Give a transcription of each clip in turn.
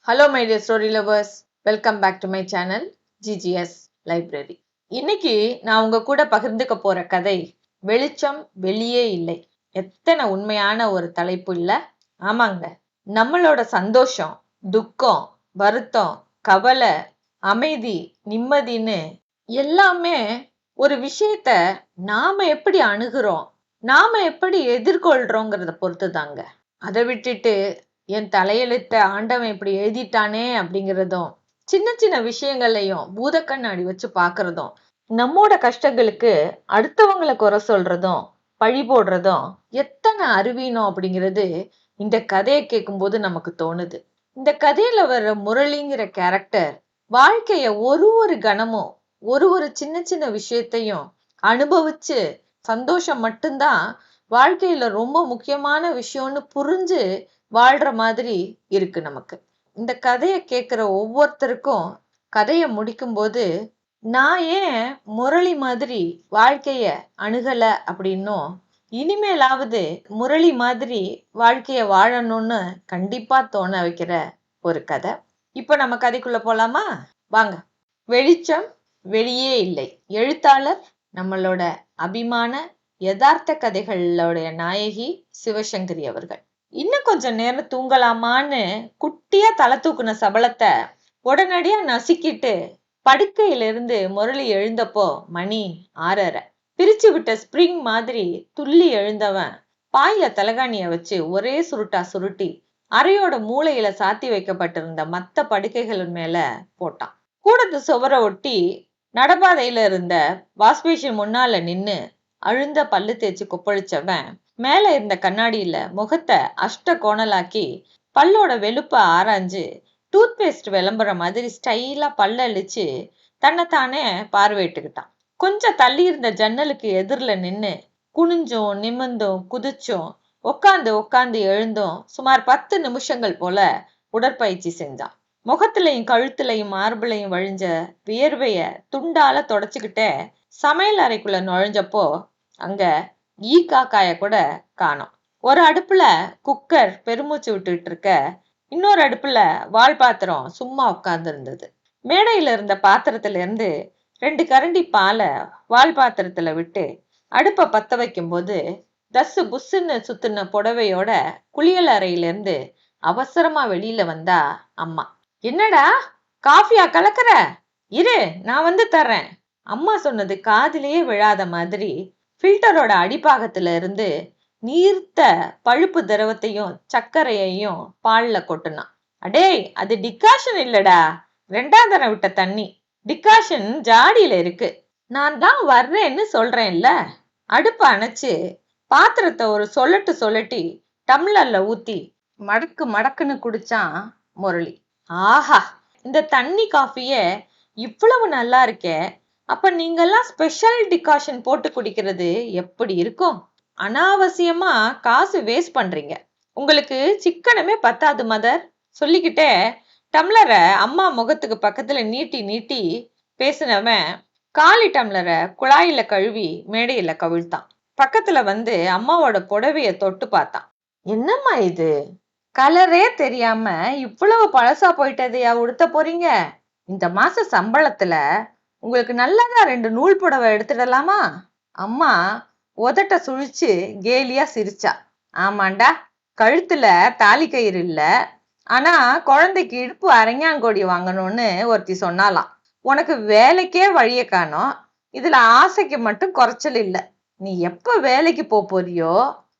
Hello my dear story lovers, welcome back to my channel GGS library. இன்னைக்கு நான் உங்க கூட பகிர்ந்துக்க போற கதை வெளிச்சம் வெளியே இல்லை. எத்தனை உண்மையான ஒரு தலைப்பு இல்ல? ஆமாங்க, நம்மளோட சந்தோஷம், துக்கம், வருத்தம், கவலை, அமைதி, நிம்மதின்னு எல்லாமே ஒரு விஷயத்த நாம எப்படி அணுகிறோம், நாம எப்படி எதிர்கொள்றோங்கிறத பொறுத்து தாங்க. அதை விட்டுட்டு என் தலையெழுத்த ஆண்டவன் இப்படி எழுதிட்டானே அப்படிங்கிறதும், சின்ன சின்ன விஷயங்களையும் பூத கண்ணாடி வச்சு பாக்குறதும், நம்மோட கஷ்டங்களுக்கு அடுத்தவங்களை குறை சொல்றதும் பழி போடுறதும் எத்தனை அறிவீனம் அப்படிங்கிறது இந்த கதையை கேட்கும் போது நமக்கு தோணுது. இந்த கதையில வர்ற முரளிங்கிற கேரக்டர் வாழ்க்கைய ஒரு கணமும் ஒரு சின்ன சின்ன விஷயத்தையும் அனுபவிச்சு சந்தோஷம் மட்டும்தான் வாழ்க்கையில ரொம்ப முக்கியமான விஷயம்னு புரிஞ்சு வாழ்ற மாதிரி இருக்கு நமக்கு. இந்த கதையை கேட்கிற ஒவ்வொருத்தருக்கும் கதையை முடிக்கும் போது நான் ஏன் முரளி மாதிரி வாழ்க்கைய அணுகல அப்படின்னும், இனிமேலாவது முரளி மாதிரி வாழ்க்கைய வாழணும்னு கண்டிப்பா தோண வைக்கிற ஒரு கதை. இப்ப நம்ம கதைக்குள்ள போலாமா? வாங்க. வெளிச்சம் வெளியே இல்லை. எழுத்தாளர் நம்மளோட அபிமான யதார்த்த கதைகளோட நாயகி சிவசங்கரி அவர்கள். இன்னும் கொஞ்சம் நேரம் தூங்கலாமான்னு குட்டியா தலை தூக்குன சபலத்தை உடனடியா நசுக்கிட்டு படுக்கையிலிருந்து முரளி எழுந்தப்போ மணி 6:30. பிரிச்சு விட்ட ஸ்பிரிங் மாதிரி துள்ளி எழுந்தவன் பாயில தலகாணிய வச்சு ஒரே சுருட்டா சுருட்டி அறையோட மூளையில சாத்தி வைக்கப்பட்டிருந்த மத்த படுக்கைகள் மேல போட்டான். கூடத்து சுவர ஒட்டி நடப்பாதையில இருந்த வாஷ்பேஷன் முன்னால நின்னு அழுந்த பல்லு தேய்ச்சி கொப்பளிச்சவன் மேல இருந்த கண்ணாடியில முகத்தை அஷ்ட கோணலாக்கி பல்லோட வெளுப்ப ஆராய்ஞ்சு டூத் பேஸ்ட் விளம்புற மாதிரி ஸ்டைலா பல்ல அழிச்சு தன்னைத்தானே பார்வையிட்டுக்கிட்டான். கொஞ்சம் தள்ளி இருந்த ஜன்னலுக்கு எதிரில நின்னு குனிஞ்சும் நிமிந்தும் குதிச்சும் உக்காந்து எழுந்தும் சுமார் 10 நிமிஷங்கள் போல உடற்பயிற்சி செஞ்சான். முகத்திலையும் கழுத்துலையும் மார்பிளையும் வழிஞ்ச வியர்வைய துண்டால தொடச்சுக்கிட்டே சமையல் அறைக்குள்ள நுழைஞ்சப்போ அங்க ஈ காக்காய கூட காணோம். ஒரு அடுப்புல குக்கர் பெருமூச்சு விட்டுட்டு இருக்க, இன்னொரு அடுப்புல வால் பாத்திரம் சும்மா உட்கார்ந்து இருந்தது. மேடையில இருந்த பாத்திரத்துல இருந்து 2 கரண்டி பாலை வால் பாத்திரத்துல விட்டு அடுப்பை பத்த வைக்கும் போது தசு புஸ்ஸுன்னு சுத்தின புடவையோட குளியல் அறையில இருந்து அவசரமா வெளியில வந்தா அம்மா. என்னடா காஃபியா கலக்குற? இரு, நான் வந்து தர்றேன். அம்மா சொன்னது காதிலேயே விழாத மாதிரி ஃபில்டரோட அடிப்பாகத்துல இருந்து நீர்த்த பழுப்பு திரவத்தையும் சர்க்கரையையும் பால்ல கொட்டுனான். அடேய், அது டிகாஷன் இல்லடா, 2ஆம் தரம் விட்ட தண்ணி. டிகாஷன் ஜாடியில இருக்கு. நான் தான் வர்றேன்னு சொல்றேன்ல. அடுப்ப அணைச்சு பாத்திரத்தை ஒரு சொல்லட்டி டம்ளர்ல ஊத்தி மடக்கு மடக்குன்னு குடிச்சான் முரளி. ஆஹா, இந்த தண்ணி காஃபிய இவ்வளவு நல்லா இருக்கே, அப்ப நீங்கெல்லாம் ஸ்பெஷல் டிகாஷன் போட்டு குடிக்கிறது எப்படி இருக்கும்? அனாவசியமா காசு வேஸ்ட் பண்றீங்க. உங்களுக்கு சிக்கனமே பத்தாது மதர். சொல்லிக்கிட்டே டம்ளரை அம்மா முகத்துக்கு பக்கத்துல நீட்டி பேசினவன் காலி டம்ளரை குழாயில கழுவி மேடையில கவிழ்த்தான். பக்கத்துல வந்து அம்மாவோட புடவைய தொட்டு பார்த்தான். என்னம்மா இது, கலரே தெரியாம இவ்வளவு பழசா போயிட்டதையா உடுத்த போறீங்க? இந்த மாச சம்பளத்துல உங்களுக்கு நல்லதா 2 நூல் புடவை எடுத்துடலாமா? அம்மா உதட்ட சுழிச்சு கேலியா சிரிச்சா. ஆமாண்டா, கழுத்துல தாலி கயிறு இல்ல, ஆனா குழந்தைக்கு இடுப்பு அரஞ்சாங்கோடி வாங்கணும்னு ஒருத்தி சொன்னாலாம். உனக்கு வேலைக்கே வழிய காணோம், இதுல ஆசைக்கு மட்டும் குறைச்சல் இல்ல. நீ எப்ப வேலைக்கு போறியோ,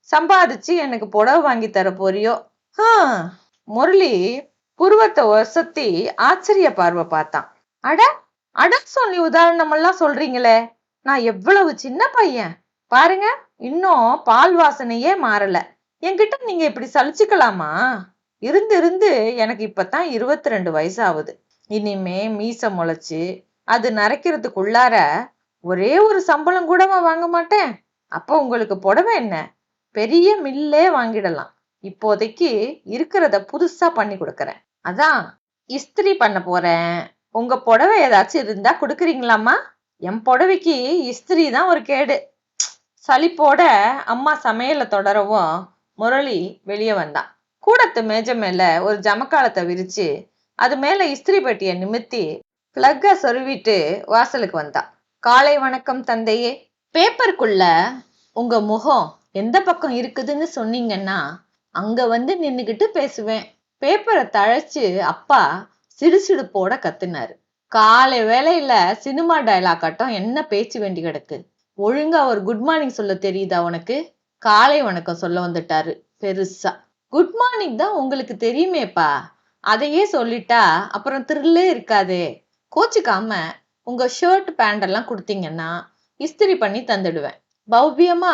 சம்பாதிச்சு எனக்கு புடவை வாங்கி தர போறியோ? முரளி புருவத்தை ஒசத்தி ஆச்சரிய பார்வை பார்த்தான். அட சொல்லி உதாரணம் எல்லாம் சொல்றீங்களே, நான் எவ்வளவு சின்ன பையன் பாருங்க, இன்னும் பால் வாசனையே மாறல. என்கிட்ட நீங்க இப்படி சலிச்சுக்கலாமா? இருந்து எனக்கு இப்பதான் 22 வயசு ஆகுது. இனிமே மீச முளைச்சு அது நரைக்கிறதுக்குள்ளார ஒரே ஒரு சம்பளம் கூடவா வாங்க மாட்டேன். அப்ப உங்களுக்கு புடவை என்ன, பெரிய மில்லே வாங்கிடலாம். இப்போதைக்கு இருக்கிறத புதுசா பண்ணி கொடுக்கறேன். அதான் இஸ்திரி பண்ண போறேன். உங்க புடவை ஏதாச்சும் இருந்தா கொடுக்குறீங்களாமா? என் புடவைக்கு இஸ்திரி தான் ஒரு கேடு. சலிப்போட அம்மா சமையல தொடரவும் முரளி வெளியே வந்தான். கூடத்து மேஜை மேல ஒரு ஜமக்காலத்தை விரிச்சு அது மேல இஸ்திரி பெட்டியை நிமித்தி பிளக்க சொருவிட்டு வாசலுக்கு வந்தா. காலை வணக்கம் தந்தையே. பேப்பருக்குள்ள உங்க முகம் எந்த பக்கம் இருக்குதுன்னு சொன்னீங்கன்னா அங்க வந்து நின்னுகிட்டு பேசுவேன். பேப்பரை தழைச்சு அப்பா சிடுசிடுப்போட கத்துனாரு. காலை வேளையில சினிமா டயலாக் ஆட்டம் என்ன பேச்சு வேண்டி கிடக்கு. ஒழுங்கா ஒரு குட் மார்னிங் சொல்ல தெரியுதா உனக்கு? காலை வணக்கம் சொல்ல வந்துட்டாரு பெருசா. குட் மார்னிங் தான் உங்களுக்கு தெரியுமேப்பா, அதையே சொல்லிட்டா அப்புறம் த்ரில்லே இருக்காதே. கோச்சுக்காம உங்க ஷர்ட் பேண்ட் எல்லாம் கொடுத்தீங்கன்னா இஸ்திரி பண்ணி தந்துடுவேன். பவ்யமா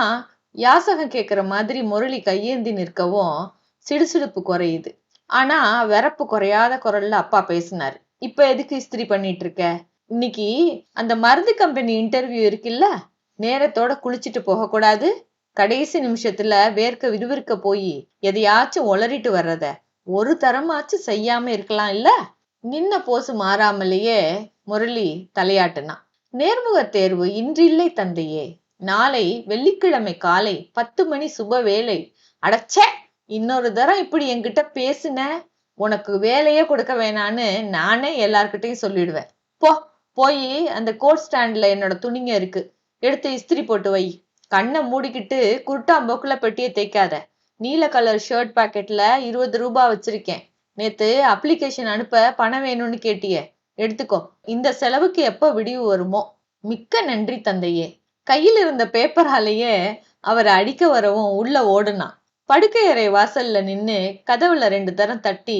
யாசகம் கேட்கிற மாதிரி முரளி கையேந்தி நிற்கவும் சிடுசிடுப்பு குறையுது. ஆனா வெறப்பு குறையாத குரல்ல அப்பா பேசினாரு. இப்ப எதுக்கு இஸ்திரி பண்ணிட்டு இருக்க? இன்னைக்கு அந்த மருந்து கம்பெனி இன்டர்வியூ இருக்குல்ல, நேரத்தோட குளிச்சுட்டு போக கூடாது? கடைசி நிமிஷத்துல வேர்க்க விறுவிறுக்க போய் எதையாச்சும் உளறிட்டு வர்றத ஒரு தரமாச்சும் செய்யாம இருக்கலாம் இல்ல? நின்ன போசு மாறாமலேயே முரளி தலையாட்டுனா. நேர்முக தேர்வு இன்றில்லை தந்தையே. நாளை வெள்ளிக்கிழமை காலை 10 மணி சுப வேலை. அடச்சே, இன்னொரு தரம் இப்படி என்கிட்ட பேசுன உனக்கு வேலையே கொடுக்க வேணான்னு நானே எல்லார்கிட்டையும் சொல்லிடுவேன். போய் அந்த கோட் ஸ்டாண்ட்ல என்னோட துணிங்க இருக்கு, எடுத்து இஸ்திரி போட்டு வை. கண்ணை மூடிக்கிட்டு குருட்டாம்போக்குல பெட்டியை தேய்க்காத. நீல கலர் ஷர்ட் பாக்கெட்ல 20 ரூபாய் வச்சிருக்கேன். நேத்து அப்ளிகேஷன் அனுப்ப பணம் வேணும்னு கேட்டிய, எடுத்துக்கோ. இந்த செலவுக்கு எப்ப விடிவு வருமோ. மிக்க நன்றி தந்தையே. கையில் இருந்த பேப்பராலேயே அவரை அடிக்க வரவும் உள்ள ஓடுனான். படுக்கை அறை வாசல்ல நின்னு கதவுல 2 தரம் தட்டி,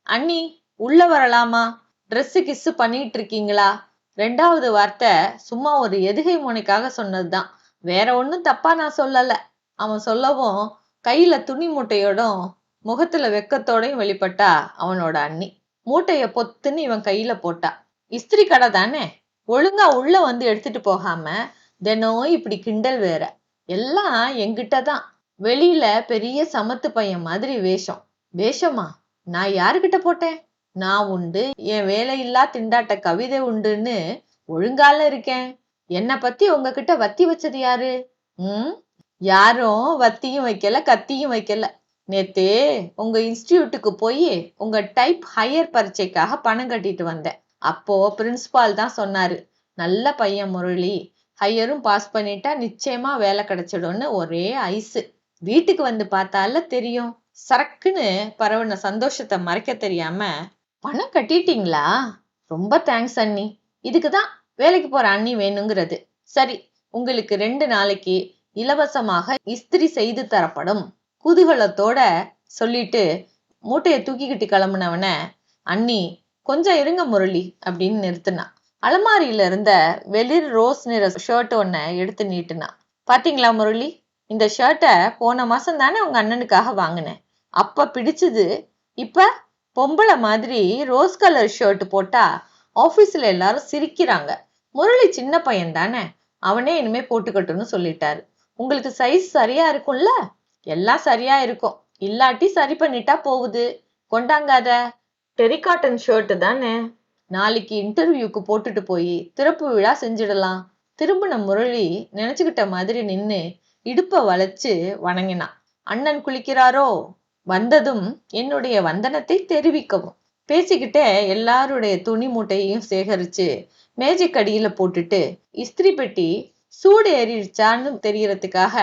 அண்ணி உள்ள வரலாமா? ட்ரெஸ்ஸு கிஸ்ஸு பண்ணிட்டு இருக்கீங்களா? 2வது வார்த்தை சும்மா ஒரு எதுகை முனைக்காக சொன்னதுதான், வேற ஒன்னும் தப்பா நான் சொல்லல. அவன் சொல்லவும் கையில துணி மூட்டையோடும் முகத்துல வெக்கத்தோடையும் வெளிப்பட்டா அவனோட அண்ணி. மூட்டைய பொத்துன்னு இவன் கையில போட்டா. இஸ்திரி கடை தானே, ஒழுங்கா உள்ள வந்து எடுத்துட்டு போகாம தினம் இப்படி கிண்டல் வேற. எல்லாம் என்கிட்டதான். வெளியில பெரிய சமத்து பையன் மாதிரி வேஷம். வேஷமா? நான் யாருகிட்ட போட்டேன்? நான் உண்டு, என் வேலையில்லா திண்டாட்ட கவிதை உண்டுன்னு ஒழுங்கால இருக்கேன். என்னை பத்தி உங்ககிட்ட வத்தி வச்சது யாரு? யாரும் வத்தியும் வைக்கல, கத்தியும் வைக்கல. நேத்து உங்க இன்ஸ்டிடியூட்டுக்கு போய் உங்க டைப் ஹையர் பரீட்சைக்காக பணம் கட்டிட்டு வந்தேன். அப்போ பிரின்சிபால் தான் சொன்னாரு, நல்ல பையன் முரளி, ஹையரும் பாஸ் பண்ணிட்டா நிச்சயமா வேலை கிடைச்சிடும்னு. ஒரே ஐஸு. வீட்டுக்கு வந்து பார்த்தால தெரியும். சரக்குன்னு பரவன சந்தோஷத்தை மறைக்க தெரியாம, பணம் கட்டிட்டீங்களா? ரொம்ப தேங்க்ஸ் அண்ணி. இதுக்குதான் வேலைக்கு போற அண்ணி வேணுங்கிறது. சரி, உங்களுக்கு 2 நாளைக்கு இலவசமாக இஸ்திரி செய்து தரப்படும், குதூகலத்தோட சொல்லிட்டு மூட்டையை தூக்கிக்கிட்டு கிளம்புனவன அண்ணி கொஞ்சம் இருங்க முரளி அப்படின்னு நிறுத்தினா. அலமாரியில இருந்த வெளிர் ரோஸ் நிற ஷர்ட் ஒன்ன எடுத்து நீட்டுனா. பாத்தீங்களா முரளி, இந்த ஷர்ட்டை போன மாசம் தானே உங்க அண்ணனுக்காக வாங்கினேன். அப்ப பிடிச்சது. இப்ப பொம்பளை மாதிரி ரோஸ் கலர் ஷர்ட் போட்டா ஆபீஸ்ல எல்லாரும் சிரிக்கிறாங்க. முரளி சின்ன பையன் தானே, அவனே இனிமே போட்டுக்கட்டும்னு சொல்லிட்டாரு. உங்களுக்கு சைஸ் சரியா இருக்கும்ல? எல்லாம் சரியா இருக்கும், இல்லாட்டி சரி பண்ணிட்டா போகுது. கொண்டாங்காத. டெரிகாட்டன் ஷர்ட் தானே, நாளைக்கு இன்டர்வியூக்கு போட்டுட்டு போய் திறப்பு விழா செஞ்சிடலாம். திரும்பின முரளி நினைச்சுக்கிட்ட மாதிரி நின்னு இடுப்ப வளைச்சு வணங்கினான். அண்ணன் குளிக்கிறாரோ? வந்ததும் என்னுடைய வந்தனத்தை தெரிவிக்கவும். பேசிக்கிட்டே எல்லாருடைய துணி மூட்டையையும் சேகரிச்சு மேஜைக்கடியில போட்டுட்டு இஸ்திரி பெட்டி சூடு ஏறிடுச்சான்னு தெரியறதுக்காக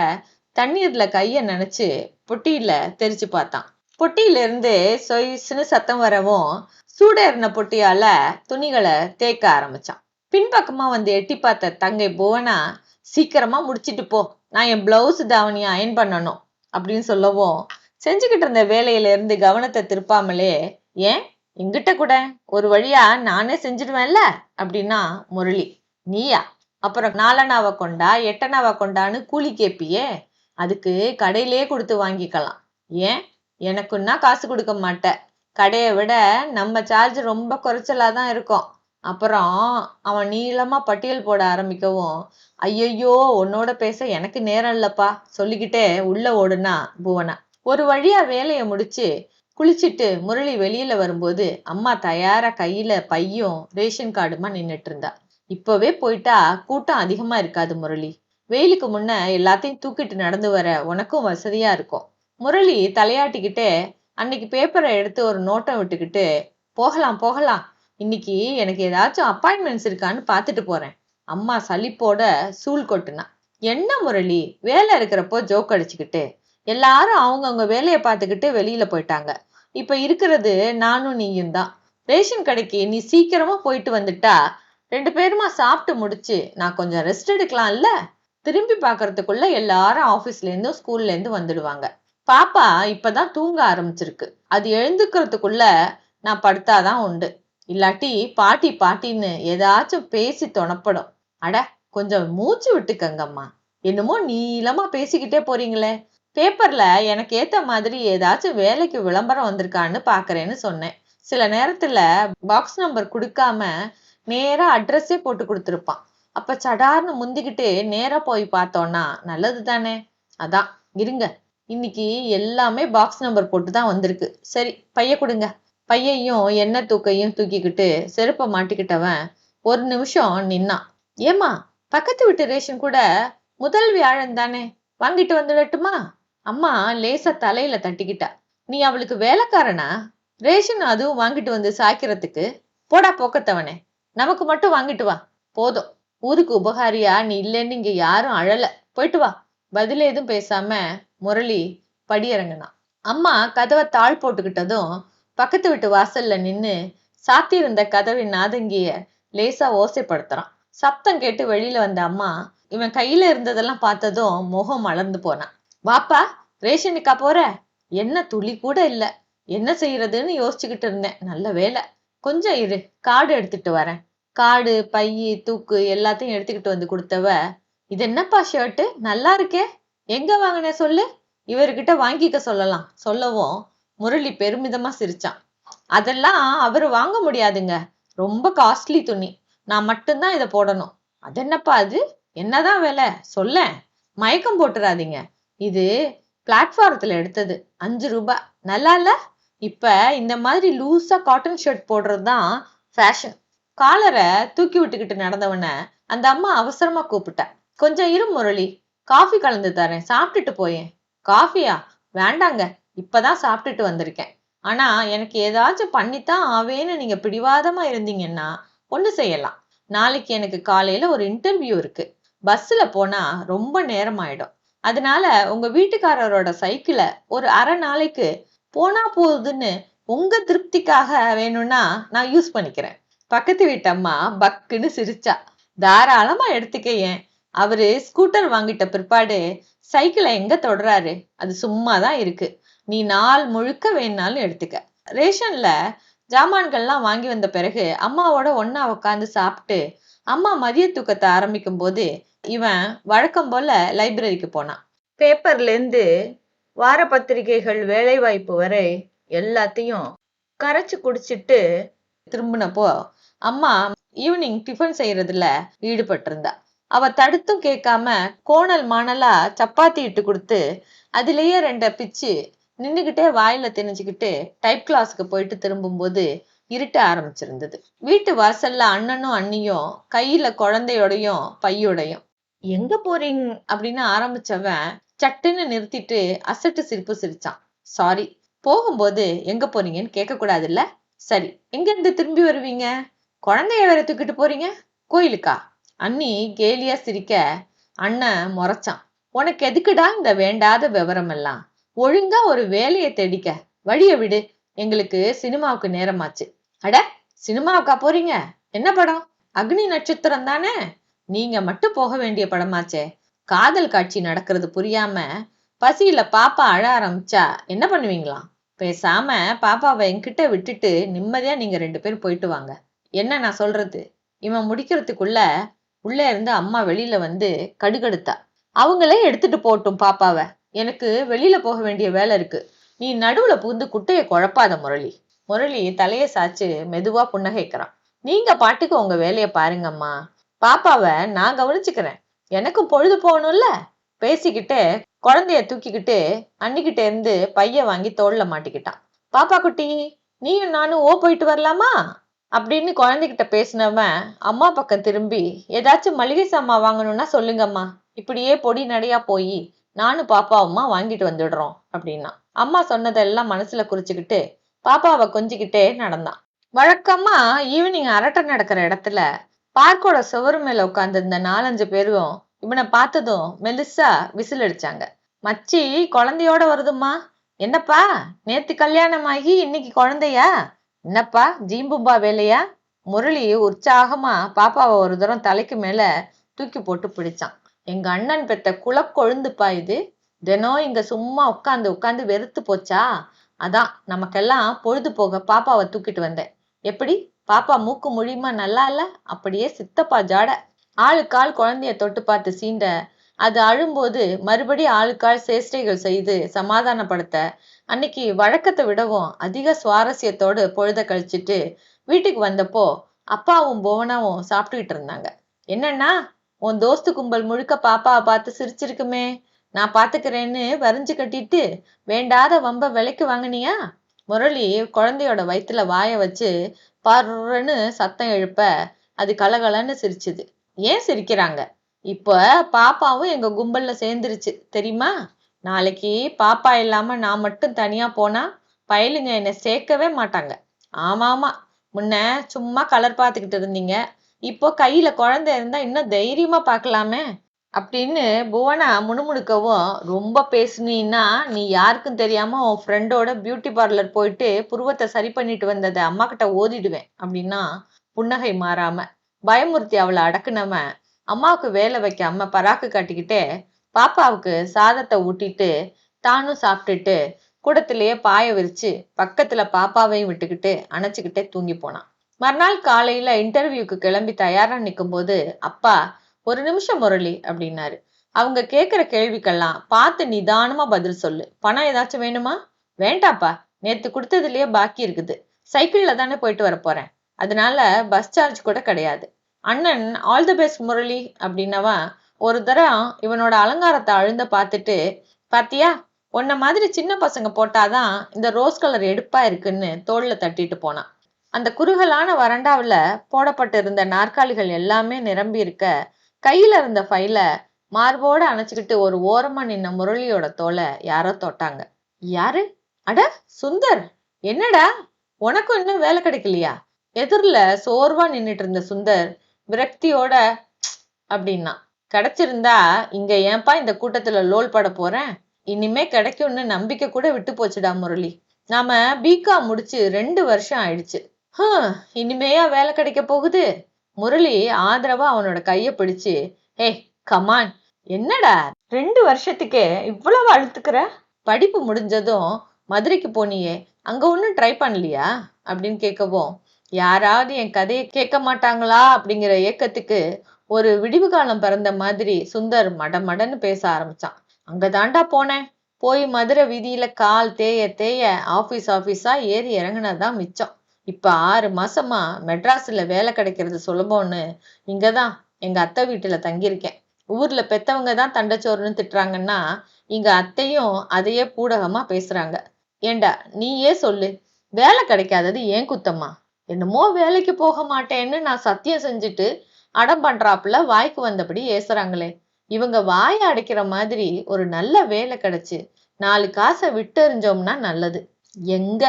தண்ணீர்ல கைய நினைச்சு பொட்டியில தெரிச்சு பார்த்தான். பொட்டியில இருந்து சொய்ஸ்னு சத்தம் வரவும் சூடேறின பொட்டியால துணிகளை தேய்க்க ஆரம்பிச்சான். பின்பக்கமா வந்து எட்டி பார்த்த தங்கை புவனா, சீக்கிரமா முடிச்சிட்டு போ, நான் என் பிளவுஸ் தாவணியை அயன் பண்ணணும் அப்படின்னு சொல்லவும், செஞ்சுக்கிட்டு இருந்த வேலையில இருந்து கவனத்தை திருப்பாமலே, ஏன் எங்கிட்ட கூட, ஒரு வழியா நானே செஞ்சிடுவேன்ல அப்படின்னா முரளி. நீயா? அப்புறம் 4 கொண்டா 8 கொண்டான்னு கூலி கேப்பியே, அதுக்கு கடையிலே கொடுத்து வாங்கிக்கலாம். ஏன் எனக்குன்னா காசு கொடுக்க மாட்டேன்? கடையை விட நம்ம சார்ஜ் ரொம்ப குறைச்சலாதான் இருக்கும். அப்புறம் அவன் நீளமா பட்டியல் போட ஆரம்பிக்கவும், ஐயையோ உன்னோட பேச எனக்கு நேரம் இல்லப்பா சொல்லிக்கிட்டே உள்ள ஓடுனா புவனா. ஒரு வழியா வேலையை முடிச்சு குளிச்சுட்டு முரளி வெளியில வரும்போது அம்மா தயாரா கையில பையும் ரேஷன் கார்டுமா நின்னுட்டு இருந்தா. இப்பவே போயிட்டா கூட்டம் அதிகமா இருக்காது முரளி, வெயிலுக்கு முன்ன எல்லாத்தையும் தூக்கிட்டு நடந்து வர உனக்கும் வசதியா இருக்கும். முரளி தலையாட்டிக்கிட்டே அன்னைக்கு பேப்பரை எடுத்து ஒரு நோட்டம் விட்டுக்கிட்டு, போகலாம் போகலாம். இன்னைக்கு எனக்கு ஏதாச்சும் அப்பாயின்மெண்ட்ஸ் இருக்கான்னு பார்த்துட்டு போறேன். அம்மா சலிப்போட சூள் கொட்டுனா. என்ன முரளி, வேலை இருக்கிறப்போ ஜோக் அடிச்சுக்கிட்டு எல்லாரும் அவங்கவுங்க வேலையை பார்த்துக்கிட்டு வெளியில போயிட்டாங்க. இப்ப இருக்கிறது நானும் நீயும் தான். ரேஷன் கடைக்கு நீ சீக்கிரமா போயிட்டு வந்துட்டா 2 பேருமா சாப்பிட்டு முடிச்சு நான் கொஞ்சம் ரெஸ்ட் எடுக்கலாம்ல. திரும்பி பார்க்கறதுக்குள்ள எல்லாரும் ஆபீஸ்ல இருந்தும் ஸ்கூல்ல இருந்து வந்துடுவாங்க. பாப்பா இப்பதான் தூங்க ஆரம்பிச்சிருக்கு. அது எழுந்துக்கிறதுக்குள்ள நான் படுத்தாதான் உண்டு. இல்லாட்டி பாட்டி பாட்டின்னு ஏதாச்சும் பேசி தொணப்படும். அட, கொஞ்சம் மூச்சு விட்டுக்கங்கம்மா. என்னமோ நீளமா பேசிக்கிட்டே போறீங்களே. பேப்பர்ல எனக்கு ஏத்த மாதிரி ஏதாச்சும் வேலைக்கு விளம்பரம் வந்திருக்கான்னு பாக்குறேன்னு சொன்னேன். சில நேரத்துல பாக்ஸ் நம்பர் கொடுக்காம நேரா அட்ரஸே போட்டு கொடுத்துருப்பான். அப்ப சடார்னு முந்திக்கிட்டு நேரா போய் பார்த்தோம்னா நல்லது தானே. அதான், இருங்க, இன்னைக்கு எல்லாமே பாக்ஸ் நம்பர் போட்டு தான் வந்திருக்கு. சரி, பைய கொடுங்க. பையையும் எண்ணெய் தூக்கையும் தூக்கிக்கிட்டு செருப்பை மாட்டிக்கிட்டவன் ஒரு நிமிஷம் நின்னான். ஏமா, பக்கத்து வீட்டு ரேஷன் கூட முதல் வியாழன் தானே, வாங்கிட்டு வந்துடட்டுமா? அம்மா லேசா தலையில தட்டிக்கிட்டா. நீ அவளுக்கு வேலைக்காரனா? ரேஷன் அதுவும் வாங்கிட்டு வந்து சாய்க்கிறதுக்கு? போடா போக்கத்தவனே, நமக்கு மட்டும் வாங்கிட்டு வா போதும். ஊருக்கு உபகாரியா நீ இல்லைன்னு இங்க யாரும் அழல. போயிட்டு வா. பதில் எதுவும் பேசாம முரளி படியிறங்கினான். அம்மா கதவை தாழ் போட்டுக்கிட்டதும் பக்கத்து வீட்டு வாசல்ல நின்னு சாத்தியிருந்த கதவின் நாதங்கிய லேசா ஓசைப்படுத்துறான். சத்தம் கேட்டு வெளியில வந்த அம்மா இவன் கையில இருந்ததெல்லாம் பார்த்ததும் முகம் மலர்ந்து போனான். வாப்பா, ரேஷனுக்கா போற? என்ன துளி கூட இல்ல. என்ன செய்யறதுன்னு யோசிச்சுக்கிட்டு இருந்தேன். நல்ல வேலை. கொஞ்சம் இரு, கார்டு எடுத்துட்டு வரேன். கார்டு, பையி, தூக்கு எல்லாத்தையும் எடுத்துக்கிட்டு வந்து கொடுத்தவ, இது என்னப்பா ஷர்ட்டு, நல்லா இருக்கே, எங்க வாங்கின சொல்லு. இவர்கிட்ட வாங்கிக்க சொல்லலாம். சொல்லவும் முரளி பெருமிதமா சிரிச்சான். அதெல்லாம் அவரு வாங்க முடியாதுங்க, ரொம்ப காஸ்ட்லி துணி. நான் மட்டும்தான் இதை போடணும். அது என்னப்பா அது, என்னதான் விலை சொல்லேன். மயக்கம் போட்டுறாதீங்க. இது பிளாட்ஃபாரத்துல எடுத்தது, 5 ரூபாய். நல்லா இல்ல? இப்ப இந்த மாதிரி லூசா காட்டன் ஷர்ட் போடுறதுதான் ஃபேஷன். காலரை தூக்கி விட்டுக்கிட்டு நடந்தவன அந்த அம்மா அவசரமா கூப்பிட்டா. கொஞ்சம் இரு முரளி, காஃபி கலந்து தரேன், சாப்பிட்டுட்டு போயேன். காஃபியா? வேண்டாங்க, இப்பதான் சாப்பிட்டுட்டு வந்திருக்கேன். ஆனா எனக்கு ஏதாச்சும் பண்ணித்தான் ஆவேன்னு நீங்க பிடிவாதமா இருந்தீங்கன்னா ஒண்ணு செய்யலாம். நாளைக்கு எனக்கு காலையில ஒரு இன்டர்வியூ இருக்கு. பஸ்ல போனா ரொம்ப நேரம் ஆயிடும். அதனால உங்க வீட்டுக்காரரோட சைக்கிளை ஒரு அரை நாளைக்கு போனா போகுதுன்னு உங்க திருப்திக்காக வேணும்னா நான் யூஸ் பண்ணிக்கிறேன். பக்கத்து வீட்டு அம்மா பக்குன்னு சிரிச்சா. தாராளமா எடுத்துக்க. ஏன், அவரு ஸ்கூட்டர் வாங்கிட்ட பிற்பாடு சைக்கிளை எங்க தொடராரு? அது சும்மாதான் இருக்கு. நீ நாள் முழுக்க வேணாலும் எடுத்துக்க. ரேஷன்ல ஜாமான்கள்லாம் வாங்கி வந்த பிறகு அம்மாவோட ஒன்னா உட்காந்து சாப்பிட்டு அம்மா மதிய தூக்கத்தை ஆரம்பிக்கும் போது இவன் வழக்கம் போல லைப்ரரிக்கு போனான். பேப்பர்ல இருந்து வார பத்திரிகைகள், வேலை வாய்ப்பு வரை எல்லாத்தையும் கரைச்சு குடிச்சிட்டு திரும்பினப்போ அம்மா ஈவினிங் டிஃபன் செய்யறதுல ஈடுபட்டு இருந்தா. அவ தடுத்தும் கேட்காம கோணல் மாணலா சப்பாத்தி இட்டு கொடுத்து அதுலயே 2 பிச்சு நின்னுகிட்டே வாயில திணிச்சுக்கிட்டு டைப் கிளாஸுக்கு போயிட்டு திரும்பும் போது இருட்ட ஆரம்பிச்சிருந்தது. வீட்டு வாசல்ல அண்ணனும் அண்ணியும் கையில குழந்தையோடையும் பையோடையும். எங்க போறீங்க அப்படின்னு ஆரம்பிச்சவன் சட்டுன்னு நிறுத்திட்டு அசட்டு சிரிப்பு சிரிச்சான். சாரி, போகும்போது எங்க போறீங்கன்னு கேட்க கூடாதுல்ல. சரி, எங்க இருந்து திரும்பி வருவீங்க? குழந்தைய வேற தூக்கிட்டு போறீங்க? கோயிலுக்கா? அண்ணி கேலியா சிரிக்க அண்ணன் முறைச்சான். உனக்கு எதுக்குடா இந்த வேண்டாத விவரம் எல்லாம்? ஒழுங்கா ஒரு வேலையை தேடிக்க, வழிய விடு. எங்களுக்கு சினிமாவுக்கு நேரமாச்சு. அட, சினிமாவுக்கா போறீங்க? என்ன படம்? அக்னி நட்சத்திரம் தானே. நீங்க மட்டும் போக வேண்டிய படமாச்சே. காதல் காட்சி நடக்கிறது புரியாம பசியில பாப்பா அழ ஆரம்பிச்சா என்ன பண்ணுவீங்களாம்? பேசாம பாப்பாவை என்கிட்ட விட்டுட்டு நிம்மதியா நீங்க 2 பேரும் போயிட்டு வாங்க. என்ன நான் சொல்றது? இவன் முடிக்கிறதுக்குள்ள உள்ள இருந்து அம்மா வெளியில வந்து கடுகடுத்தா. அவங்களே எடுத்துட்டு போட்டும் பாப்பாவை, எனக்கு வெளியில போக வேண்டிய வேலை இருக்கு. நீ நடுவுல புகுந்து குட்டைய குழப்பாத முரளி. முரளி தலைய சாச்சு மெதுவா புன்னகைக்கிறான். நீங்க பாட்டுக்கு உங்க வேலைய பாருங்கம்மா, பாப்பாவை நான் கவனிச்சுக்கிறேன். எனக்கும் பொழுது போகணும்ல. பேசிக்கிட்டே குழந்தைய தூக்கிக்கிட்டு அன்னிக்கிட்ட இருந்து பைய வாங்கி தோல்ல மாட்டிக்கிட்டான். பாப்பா குட்டி, நீயும் நானும் போயிட்டு வரலாமா அப்படின்னு குழந்தைகிட்ட பேசினவன் அம்மா பக்கம் திரும்பி, ஏதாச்சும் மளிகை சாமான் வாங்கணும்னா சொல்லுங்கம்மா, இப்படியே பொடி நடையா போய் நானும் பாப்பாவுமா வாங்கிட்டு வந்துடுறோம் அப்படின்னா. அம்மா சொன்னதெல்லாம் மனசுல குறிச்சுக்கிட்டு பாப்பாவை கொஞ்சிக்கிட்டே நடந்தான். வழக்கமா ஈவினிங் அரட்டை நடக்கிற இடத்துல பார்க்கோட சுவரு மேல உட்கார்ந்து இருந்த 4-5 பேரும் இவனை பார்த்ததும் மெலிசா விசில் அடிச்சாங்க. மச்சி குழந்தையோட வருதுமா. என்னப்பா நேத்து கல்யாணம் ஆகி இன்னைக்கு குழந்தையா? என்னப்பா ஜீம்பும்பா வேலையா? முரளி உற்சாகமா பாப்பாவை ஒரு தரம் தலைக்கு மேல தூக்கி போட்டு பிடிச்சான். எங்க அண்ணன் பெத்த குலக்கொழுந்துப்பா இது. தினம் இங்க சும்மா உட்காந்து உட்காந்து வெறுத்து போச்சா? அதான் நமக்கெல்லாம் பொழுது போக பாப்பாவை தூக்கிட்டு வந்தேன். எப்படி பாப்பா மூக்கு மொழியுமா நல்லா இல்ல? அப்படியே சித்தப்பா ஜாட. ஆளுக்கால் குழந்தைய தொட்டு பார்த்து சீண்ட, அது அழும்போது மறுபடி ஆளுக்கால் சேஷ்டைகள் செய்து சமாதானப்படுத்த, அன்னைக்கு வழக்கத்தை விடவும் அதிக சுவாரஸ்யத்தோடு பொழுத கழிச்சிட்டு வீட்டுக்கு வந்தப்போ அப்பாவும் புவனாவும் சாப்பிட்டுக்கிட்டு இருந்தாங்க. என்னன்னா உன் தோஸ்து கும்பல் முழுக்க பாப்பாவை பார்த்து சிரிச்சிருக்குமே, நான் பாத்துக்கிறேன்னு வரிஞ்சு கட்டிட்டு வேண்டாத வம்ப விலைக்கு வாங்கினியா? முரளி குழந்தையோட வயித்துல வாய வச்சு பர்ன்னு சத்தம் எழுப்ப அது கலகலன்னு சிரிச்சுது. ஏன் சிரிக்கிறாங்க? இப்ப பாப்பாவும் எங்க கும்பல்ல சேர்ந்துருச்சு தெரியுமா? நாளைக்கு பாப்பா இல்லாம நான் மட்டும் தனியா போனா பயலுங்க என்னை சேர்க்கவே மாட்டாங்க. ஆமாமா, முன்ன சும்மா கலர் பார்த்துக்கிட்டு இருந்தீங்க, இப்போ கையில குழந்தை இருந்தா இன்னும் தைரியமா பார்க்கலாமே அப்படின்னு புவனா முணுமுணுக்கவும், ரொம்ப பேசுனீன்னா நீ யாருக்கும் தெரியாம உன் ஃப்ரெண்டோட பியூட்டி பார்லர் போயிட்டு புருவத்தை சரி பண்ணிட்டு வந்ததை அம்மா கிட்ட ஓதிடுவேன் அப்படின்னா புன்னகை மாறாம பயமுறுத்தி அவளை அடக்குனவன் அம்மாவுக்கு வேலை வைக்காம பராக்கு காட்டிக்கிட்டே பாப்பாவுக்கு சாதத்தை ஊட்டிட்டு தானும் சாப்பிட்டுட்டு கூடத்திலேயே பாய விரிச்சு பக்கத்துல பாப்பாவையும் விட்டுக்கிட்டு அணைச்சுக்கிட்டே தூங்கி போனான். மறுநாள் காலையில இன்டர்வியூக்கு கிளம்பி தயாரா நிற்கும் போது அப்பா ஒரு நிமிஷம் முரளி அப்படின்னாரு. அவங்க கேட்கிற கேள்விக்கெல்லாம் பார்த்து நிதானமா பதில் சொல்லு. பணம் ஏதாச்சும் வேணுமா? வேண்டாப்பா, நேத்து கொடுத்ததுலயே பாக்கி இருக்குது. சைக்கிள்ல தானே போயிட்டு வர போறேன், அதனால பஸ் சார்ஜ் கூட கிடையாது. அண்ணன் ஆல் தி பெஸ்ட் முரளி அப்படின்னவா ஒரு தரம் இவனோட அலங்காரத்தை அழுந்த பார்த்துட்டு, பாத்தியா உன்ன மாதிரி சின்ன பசங்க போட்டாதான் இந்த ரோஸ் கலர் எடுப்பா இருக்குன்னு தோல்ல தட்டிட்டு போனான். அந்த குறுகலான வறண்டாவுல போடப்பட்டு இருந்த நாற்காலிகள் எல்லாமே நிரம்பி இருக்க கையில இருந்த ஃபைல மார்போட அணைச்சுக்கிட்டு ஒரு ஓரமா நின்ன முரளியோட தோலை யாரோ தொட்டாங்க. யாரு? அட சுந்தர், என்னடா உனக்கும் இன்னும் வேலை கிடைக்கலையா? எதிரில சோர்வா நின்னுட்டு இருந்த சுந்தர் விரக்தியோட அப்படின்னா, கிடைச்சிருந்தா இங்க ஏன்பா இந்த கூட்டத்துல லோல் பட போறேன்? இனிமே கிடைக்கும்னு நம்பிக்கை கூட விட்டு போச்சுடா முரளி. நாம பிகாம் முடிச்சு 2 வருஷம் ஆயிடுச்சு. இனிமேயா வேலை கிடைக்க போகுது? முரளி ஆதரவா அவனோட கைய பிடிச்சு, ஏய் கமான், என்னடா 2 வருஷத்துக்கே இவ்வளவு அழுத்துக்கிற? படிப்பு முடிஞ்சதும் மதுரைக்கு போனியே, அங்க ஒன்னும் ட்ரை பண்ணலையா அப்படின்னு கேட்கவும், யாராவது என் கதையை கேட்க மாட்டாங்களா அப்படிங்கிற ஏக்கத்துக்கு ஒரு விடிவு காலம் பிறந்த மாதிரி சுந்தர் மடமடன்னு பேச ஆரம்பிச்சான். அங்கதாண்டா போனேன். போய் மதுரை வீதியில கால் தேய தேய ஆபீஸா ஏறி இறங்குனதான் மிச்சம். இப்ப 6 மாசமா மெட்ராஸ்ல வேலை கிடைக்கிறது சுலபம்னு இங்கதான் எங்க அத்தை வீட்டுல தங்கியிருக்கேன். ஊர்ல பெத்தவங்க தான் தண்டச்சோறுன்னு திட்டுறாங்கன்னா இங்க அத்தையும் அதையே பூடகமா பேசுறாங்க. ஏண்டா நீயே சொல்லு, வேலை கிடைக்காதது ஏன் குத்தம்மா? என்னமோ வேலைக்கு போக மாட்டேன்னு நான் சத்தியம் செஞ்சுட்டு அடம் பண்றாப்புல வாய்க்கு வந்தபடி ஏசுறாங்களே. இவங்க வாய அடைக்கிற மாதிரி ஒரு நல்ல வேலை கிடைச்சு 4 காசை விட்டெறிஞ்சோம்னா நல்லது. எங்க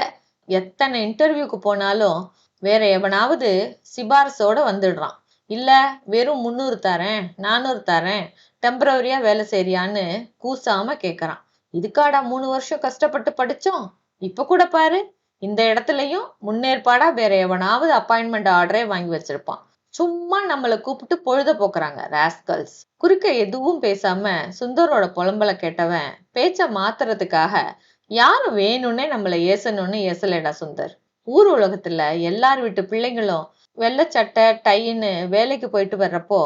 எத்தனை இன்டர்வியூக்கு போனாலும் வேற எவனாவது சிபாரிசோட வந்துடுறான். இல்ல வெறும் 300 தரேன் 400 தரேன் டெம்பரவரியா வேலை செய்றியான்னு கூசாம கேக்குறான். இதுக்காடா 3 வருஷம் கஷ்டப்பட்டு படிச்சோம்? இப்ப கூட பாரு, இந்த இடத்துலயும் முன்னேற்பாடா வேற எவனாவது அப்பாயின்மெண்ட் ஆர்டரே வாங்கி வச்சிருப்பான். சும்மா நம்மளை கூப்பிட்டு பொழுத போக்குறாங்க ராஸ்கல்ஸ். குறுக்க எதுவும் பேசாம சுந்தரோட புலம்பல கேட்டவன் பேச்ச மாத்துறதுக்காக யாரும் வேணும்னே நம்மளை ஏசணும்னு ஏசலேடா சுந்தர். ஊர் உலகத்துல எல்லார் வீட்டு பிள்ளைங்களும் வெள்ளை சட்டை டைன்னு வேலைக்கு போயிட்டு வர்றப்போ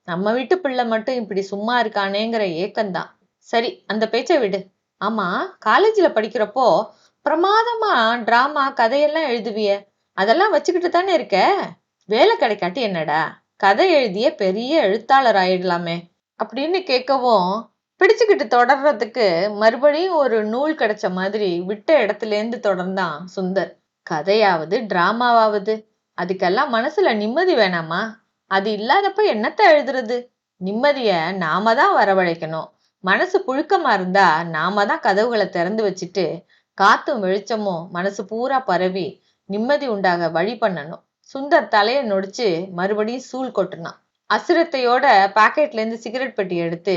நம்ம வீட்டு பிள்ளை மட்டும் இப்படி சும்மா இருக்கானேங்கிற ஏக்கம்தான். சரி அந்த பேச்சை விடு. ஆமா, காலேஜ்ல படிக்கிறப்போ பிரமாதமா டிராமா கதையெல்லாம் எழுதுவிய, அதெல்லாம் வச்சுக்கிட்டு தானே இருக்க? வேலை கிடைக்காட்டி என்னடா, கதை எழுதிய பெரிய எழுத்தாளர் ஆயிடலாமே அப்படின்னு கேட்கவும், பிடிச்சுக்கிட்டு தொடர்றதுக்கு மறுபடியும் ஒரு நூல் கிடைச்ச மாதிரி விட்ட இடத்துல இருந்து தொடர்ந்தான் சுந்தர். கதையாவது டிராமாவாவது அதுக்கெல்லாம் மனசுல நிம்மதி வேணாமா? அது இல்லாதப்ப என்னத்த எழுதுறது? நிம்மதிய நாம தான் வரவழைக்கணும். மனசு புழுக்கமா இருந்தா நாம தான் கதவுகளை திறந்து வச்சுட்டு காத்தும் வெளிச்சமும் மனசு பூரா பரவி நிம்மதி உண்டாக வழி பண்ணணும். சுந்தர் தலையை நொடிச்சு மறுபடியும் சூள் கொட்டுனான். அசிரத்தையோட பாக்கெட்ல இருந்து சிகரெட் பெட்டி எடுத்து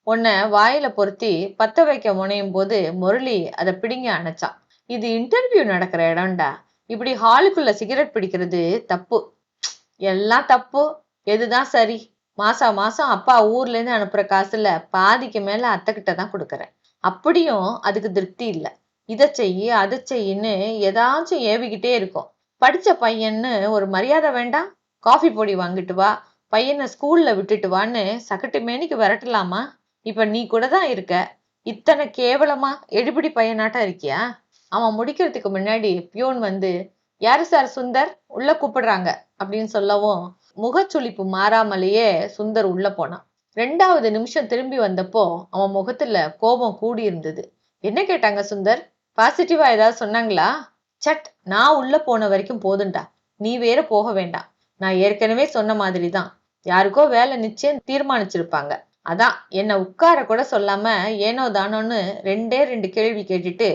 உன்னை வாயில பொருத்தி பத்த வைக்க முனையும் போது முரளி அதை பிடுங்கி அணைச்சான். இது இன்டர்வியூ நடக்கிற இடம்டா, இப்படி ஹாலுக்குள்ள சிகரெட் பிடிக்கிறது தப்பு. எல்லாம் தப்பு, எதுதான் சரி? மாசம் அப்பா ஊர்ல இருந்து அனுப்புற காசுல பாதிக்கு மேல அத்தை கிட்ட தான் கொடுக்கறேன். அப்படியும் அதுக்கு திருப்தி இல்லை. இதை செய்யி அதை செய்யின்னு ஏதாச்சும் ஏவிக்கிட்டே இருக்கும். படிச்ச பையன்னு ஒரு மரியாதை வேண்டாம்? காஃபி பொடி வாங்கிட்டு வா, பையனை ஸ்கூல்ல விட்டுட்டு வான்னு சகட்டு மேனிக்கு விரட்டலாமா? இப்ப நீ கூட தான் இருக்க, இத்தனை கேவலமா எடுபிடி பையனாட்டம் இருக்கியா? அவன் முடிக்கிறதுக்கு முன்னாடி பியூன் வந்து, யாரு சார் சுந்தர், உள்ள கூப்பிடுறாங்க அப்படின்னு சொல்லவும் முகச்சுளிப்பு மாறாமலேயே சுந்தர் உள்ள போனான். 2வது நிமிஷம் திரும்பி வந்தப்போ அவன் முகத்துல கோபம் கூடி இருந்தது. என்ன கேட்டாங்க சுந்தர்? பாசிட்டிவா ஏதாவது சொன்னாங்களா? சட், நான் உள்ள போன வரைக்கும் போதுண்டா, நீ வேற போக வேண்டாம். நான் ஏற்கனவே சொன்ன மாதிரி தான், யாருக்கோ வேலை நிச்சயம் தீர்மானிச்சிருப்பாங்க. அதான் என்ன உட்கார கூட சொல்லாம ஏனோ தானோன்னு 2 கேள்வி கேட்டுட்டு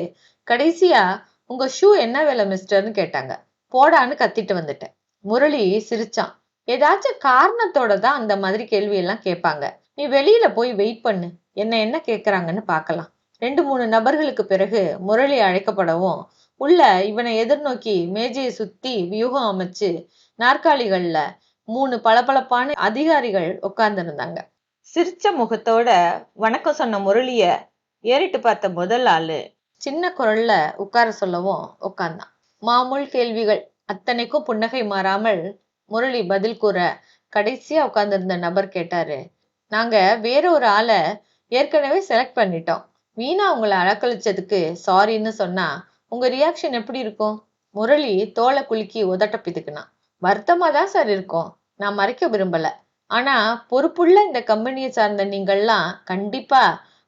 கடைசியா உங்க ஷூ என்ன வேலை மிஸ்டர்னு கேட்டாங்க. போடான்னு கத்திட்டு வந்துட்டேன். முரளி சிரிச்சான். ஏதாச்சும் காரணத்தோட தான் அந்த மாதிரி கேள்வி எல்லாம் கேட்பாங்க. நீ வெளியில போய் வெயிட் பண்ணு, என்ன கேக்குறாங்கன்னு பார்க்கலாம். 2-3 நபர்களுக்கு பிறகு முரளி அழைக்கப்படவும் உள்ள இவனை எதிர்நோக்கி மேஜையை சுத்தி வியூகம் அமைச்சு நாற்காலிகள்ல 3 பளபளப்பான அதிகாரிகள் உட்கார்ந்து சிரிச்ச முகத்தோட வணக்கம் சொன்ன முரளிய ஏறிட்டு பார்த்த முதல் ஆளு சின்ன குரல்ல உட்கார சொல்லவும் உட்கார்ந்தான். மாமூல் கேள்விகள் அத்தனைக்கும் புன்னகை மாறாமல் முரளி பதில் கூற கடைசியா உட்கார்ந்திருந்த நபர் கேட்டாரு, நாங்க வேற ஒரு ஆளை ஏற்கனவே செலக்ட் பண்ணிட்டோம். வீணா உங்களை அலக்கழிச்சதுக்கு சாரின்னு சொன்னா உங்க ரியாக்ஷன் எப்படி இருக்கும்? முரளி தோலை குலுக்கி உதட்ட பிதுக்குனான். வருத்தமா தான் சார் இருக்கும், நான் மறைக்க விரும்பல. ஆனா பொறுப்புள்ள இந்த கம்பெனியை சார்ந்த நீங்கள்லாம் கண்டிப்பா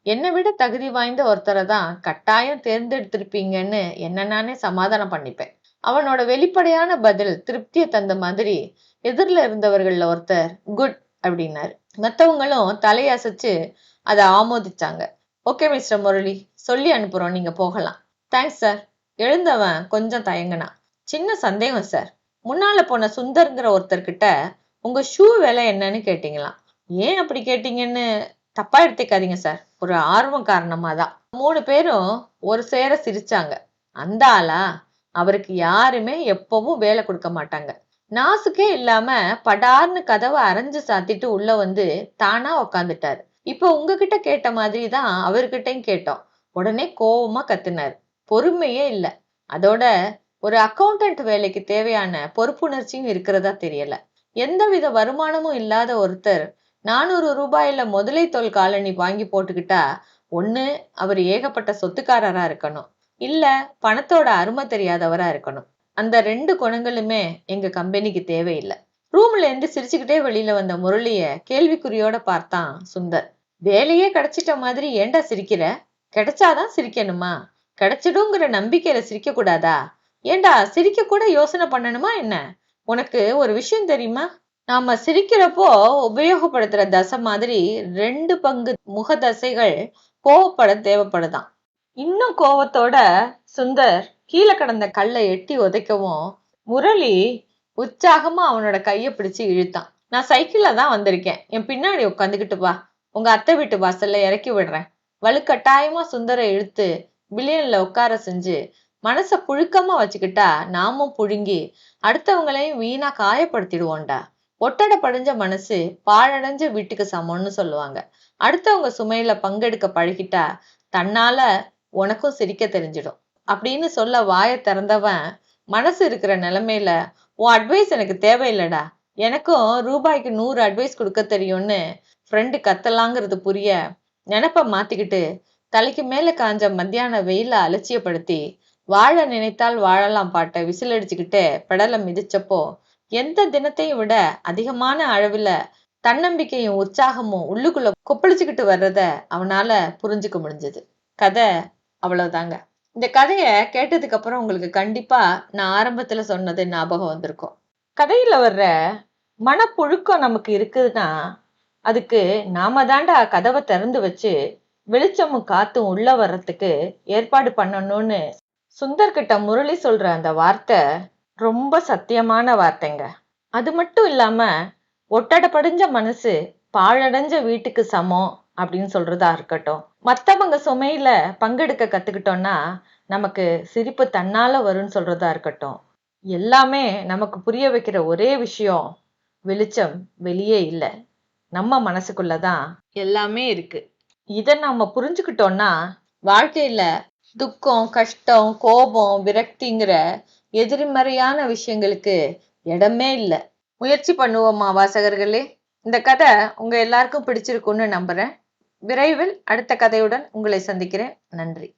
என்னை விட தகுதி வாய்ந்த ஒருத்தரை தான் கட்டாயம் தேர்ந்தெடுத்திருப்பீங்கன்னு என்ன நானே சமாதானம் பண்ணிப்பேன். அவனோட வெளிப்படையான பதில் திருப்தியை தந்த மாதிரி எதிரில் இருந்தவர்கள்ல ஒருத்தர் குட் அப்படின்னாரு. மற்றவங்களும் தலையசைச்சு அதை ஆமோதிச்சாங்க. ஓகே மிஸ்டர் முரளி, சொல்லி அனுப்புறோம், நீங்க போகலாம். Thanks sir. எழுந்தவன் கொஞ்சம் தயங்கினான். சின்ன சந்தேகம் சார், முன்னால போன சுந்தர்ங்கிற ஒருத்தர்கிட்ட உங்க ஷூ விலை என்னன்னு கேட்டீங்களாம். ஏன் அப்படி கேட்டீங்கன்னு தப்பா எடுத்துக்காதீங்க சார், ஒரு ஆர்வம் காரணமா தான். 3 பேரும் ஒரு சேர சிரிச்சாங்க. அந்த ஆளா? அவருக்கு யாருமே எப்பவும் வேலை கொடுக்க மாட்டாங்க. நாசுக்கே இல்லாம படார்னு கதவை அரைஞ்சு சாத்திட்டு உள்ள வந்து தானா உக்காந்துட்டாரு. இப்ப உங்ககிட்ட கேட்ட மாதிரி தான் அவர்கிட்டையும் கேட்டோம். உடனே கோவமா கத்தினாரு. பொறுமையே இல்ல. அதோட ஒரு அக்கௌண்டன்ட் வேலைக்கு தேவையான பொறுப்புணர்ச்சியும் இருக்கிறதா தெரியல. எந்தவித வருமானமும் இல்லாத ஒருத்தர் 400 ரூபாயில முதலை தோல் காலனி வாங்கி போட்டுக்கிட்டா ஒண்ணு அவர் ஏகப்பட்ட சொத்துக்காரரா இருக்கணும், இல்ல பணத்தோட அருமை தெரியாதவரா இருக்கணும். அந்த 2 குணங்களுமே எங்க கம்பெனிக்கு தேவையில்லை. ரூம்ல இருந்து சிரிச்சுக்கிட்டே வெளியில வந்த முரளிய கேள்விக்குறியோட பார்த்தான் சுந்தர். வேலையே கிடைச்சிட்ட மாதிரி ஏண்டா சிரிக்கிற? கிடைச்சாதான் சிரிக்கணுமா? கிடைச்சிடுங்கிற நம்பிக்கையில சிரிக்க கூடாதா? ஏண்டா சிரிக்க கூட யோசனை பண்ணணுமா என்ன? உனக்கு ஒரு விஷயம் தெரியுமா? நாம சிரிக்கிறப்போ உபயோகப்படுத்துற தசை மாதிரி 2 பங்கு முக தசைகள் கோவப்பட தேவைப்படுதான். இன்னும் கோவத்தோட சுந்தர் கீழே கிடந்த கல்லை எட்டி உதைக்கவும் முரளி உற்சாகமா அவனோட கைய பிடிச்சு இழுத்தான். நான் சைக்கிள்ல தான் வந்திருக்கேன், என் பின்னாடி உட்காந்துக்கிட்டு வா, உங்க அத்தை வீட்டு வாசல்ல இறக்கி விடுறேன். வலுக்கட்டாயமா சுந்தரை இழுத்து பில்லியன்ல உட்கார செஞ்சு மனச புழுக்கமா வச்சுக்கிட்டா நாமும் புழுங்கி அடுத்தவங்களையும் வீணா காயப்படுத்திடுவோம்டா. ஒட்டட படிஞ்ச மனசு பாழடைஞ்ச வீட்டுக்கு சமம்னு சொல்லுவாங்க. அடுத்தவங்க சுமையில பங்கெடுக்க பழகிட்டா தன்னால உனக்கும் சிரிக்க தெரிஞ்சிடும் அப்படின்னு சொல்ல வாயை திறந்தவன் மனசு இருக்கிற நிலைமையில உன் அட்வைஸ் எனக்கு தேவையில்லடா, எனக்கும் ரூபாய்க்கு 100 அட்வைஸ் கொடுக்க தெரியும்னு ஃப்ரெண்டு கத்தலாங்கிறது புரிய நினைப்ப மாத்திக்கிட்டு தலைக்கு மேல காஞ்ச மத்தியான வெயில அலட்சியப்படுத்தி வாழ நினைத்தால் வாழலாம் பாட்டை விசில் அடிச்சுக்கிட்டு பெடலை மிதிச்சப்போ எந்த தினத்தையும் விட அதிகமான அளவுல தன்னம்பிக்கையும் உற்சாகமும் உள்ளுக்குள்ள கொப்பளிச்சுக்கிட்டு வர்றத அவனால புரிஞ்சுக்க முடிஞ்சது. கதை அவ்வளவுதாங்க. இந்த கதைய கேட்டதுக்கு அப்புறம் உங்களுக்கு கண்டிப்பா நான் ஆரம்பத்துல சொன்னது ஞாபகம் வந்திருக்கும். கதையில வர்ற மனப்புழுக்கம் நமக்கு இருக்குதுன்னா அதுக்கு நாம தாண்டா கதவை திறந்து வச்சு வெளிச்சமும் காத்தும் உள்ள வர்றதுக்கு ஏற்பாடு பண்ணணும்னு சுந்தர் கிட்ட முரளி சொல்ற அந்த வார்த்தை ரொம்ப சத்தியமான வார்த்தைங்க. அது மட்டும் இல்லாம, ஒட்டடை படிஞ்ச மனசு பாழடைஞ்ச வீட்டுக்கு சமம் அப்படின்னு சொல்றதா இருக்கட்டும். மத்தவங்க சுமையில பங்கெடுக்க கத்துக்கிட்டோம்னா, நமக்கு சிரிப்பு தன்னால வரும்னு சொல்றதா இருக்கட்டும். எல்லாமே நமக்கு புரிய வைக்கிற ஒரே விஷயம், வெளிச்சம் வெளியே இல்ல. நம்ம மனசுக்குள்ள தான் எல்லாமே இருக்கு. இத நாம புரிஞ்சுக்கிட்டோம்னா, வாழ்க்கையில துக்கம், கஷ்டம், கோபம், விரக்திங்கிற எதிர்மறையான விஷயங்களுக்கு இடமே இல்ல. முயற்சி பண்ணுவோமா வாசகர்களே? இந்த கதை உங்க எல்லாருக்கும் பிடிச்சிருக்கும்னு நம்புறேன். விரைவில் அடுத்த கதையுடன் உங்களை சந்திக்கிறேன். நன்றி.